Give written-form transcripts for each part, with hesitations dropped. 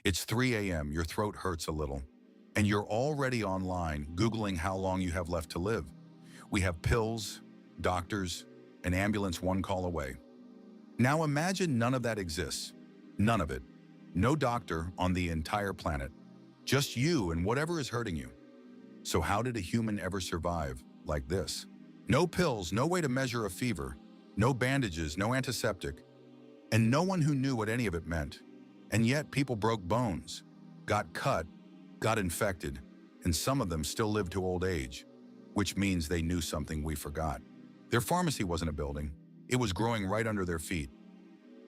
It's 3 a.m., your throat hurts a little, and you're already online Googling how long you have left to live. We have pills, doctors, an ambulance one call away. Now imagine none of that exists. None of it. No doctor on the entire planet. Just you and whatever is hurting you. So how did a human ever survive like this? No pills, no way to measure a fever, no bandages, no antiseptic, and no one who knew what any of it meant. And yet people broke bones, got cut, got infected, and some of them still lived to old age, which means they knew something we forgot. Their pharmacy wasn't a building. It was growing right under their feet.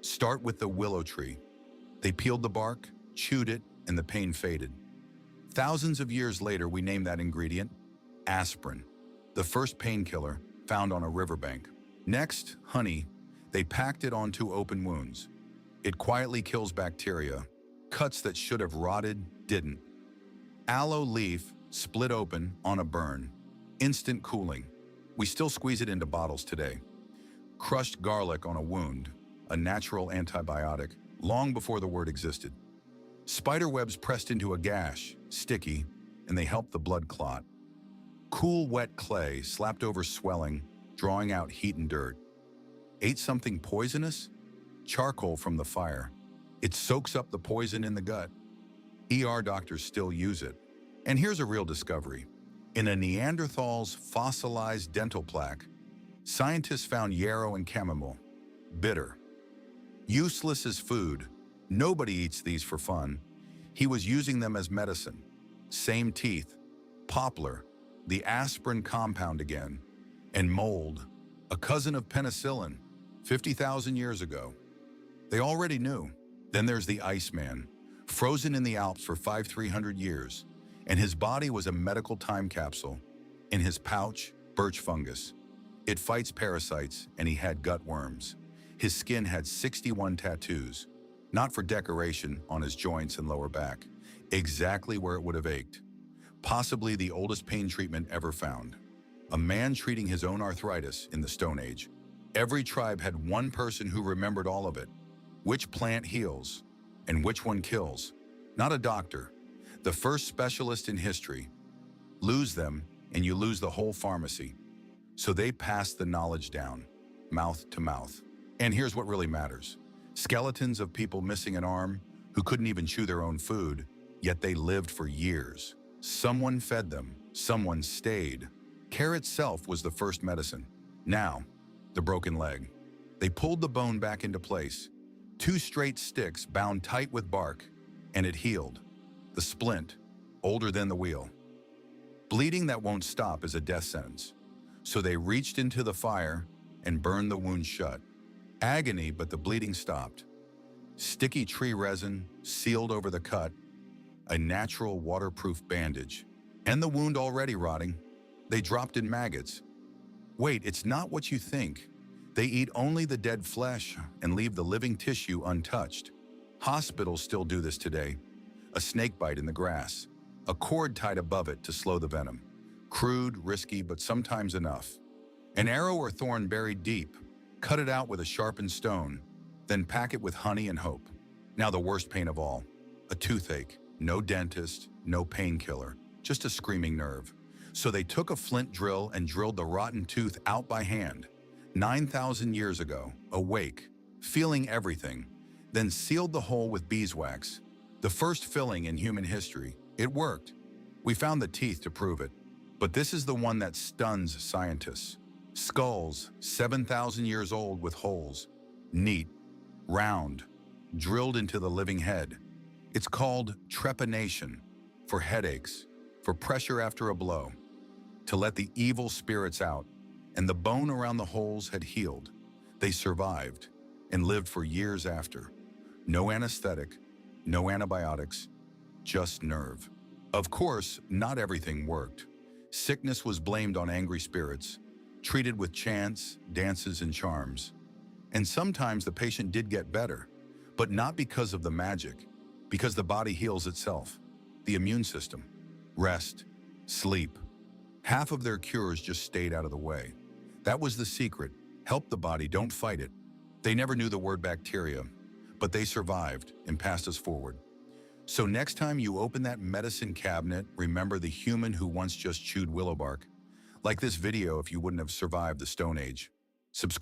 Start with the willow tree. They peeled the bark, chewed it, and the pain faded. Thousands of years later, we named that ingredient aspirin, the first painkiller found on a riverbank. Next, honey. They packed it onto open wounds. It quietly kills bacteria. Cuts that should have rotted didn't. Aloe leaf split open on a burn. Instant cooling. We still squeeze it into bottles today. Crushed garlic on a wound, a natural antibiotic, long before the word existed. Spider webs pressed into a gash, sticky, and they help the blood clot. Cool, wet clay slapped over swelling, drawing out heat and dirt. Ate something poisonous? Charcoal from the fire. It soaks up the poison in the gut. ER doctors still use it. And here's a real discovery. In a Neanderthal's fossilized dental plaque, scientists found yarrow and chamomile. Bitter. Useless as food. Nobody eats these for fun. He was using them as medicine. Same teeth. Poplar, the aspirin compound again. And mold, a cousin of penicillin, 50,000 years ago. They already knew. Then there's the Iceman, frozen in the Alps for 300 years, and his body was a medical time capsule. In his pouch, birch fungus. It fights parasites, and he had gut worms. His skin had 61 tattoos, not for decoration on his joints and lower back, exactly where it would have ached. Possibly the oldest pain treatment ever found. A man treating his own arthritis in the Stone Age. Every tribe had one person who remembered all of it. Which plant heals and which one kills. Not a doctor. The first specialist in history. Lose them and you lose the whole pharmacy. So they passed the knowledge down, mouth to mouth. And here's what really matters. Skeletons of people missing an arm who couldn't even chew their own food, yet they lived for years. Someone fed them, someone stayed. Care itself was the first medicine. Now, the broken leg. They pulled the bone back into place. 2 straight sticks bound tight with bark, and it healed. The splint, older than the wheel. Bleeding that won't stop is a death sentence. So they reached into the fire and burned the wound shut. Agony, but the bleeding stopped. Sticky tree resin sealed over the cut, a natural waterproof bandage. And the wound already rotting. They dropped in maggots. Wait, it's not what you think. They eat only the dead flesh and leave the living tissue untouched. Hospitals still do this today. A snake bite in the grass, a cord tied above it to slow the venom. Crude, risky, but sometimes enough. An arrow or thorn buried deep. Cut it out with a sharpened stone, then pack it with honey and hope. Now the worst pain of all, a toothache. No dentist, no painkiller, just a screaming nerve. So they took a flint drill and drilled the rotten tooth out by hand. 9,000 years ago, awake, feeling everything, then sealed the hole with beeswax. The first filling in human history. It worked. We found the teeth to prove it. But this is the one that stuns scientists. Skulls, 7,000 years old with holes. Neat, round, drilled into the living head. It's called trepanation, for headaches, for pressure after a blow, to let the evil spirits out, and the bone around the holes had healed. They survived and lived for years after. No anesthetic, no antibiotics, just nerve. Of course, not everything worked. Sickness was blamed on angry spirits, treated with chants, dances, and charms. And sometimes the patient did get better, but not because of the magic, because the body heals itself. The immune system. Rest. Sleep. Half of their cures just stayed out of the way. That was the secret. Help the body, don't fight it. They never knew the word bacteria, but they survived and passed us forward. So next time you open that medicine cabinet, remember the human who once just chewed willow bark. Like this video if you wouldn't have survived the Stone Age. Subscribe.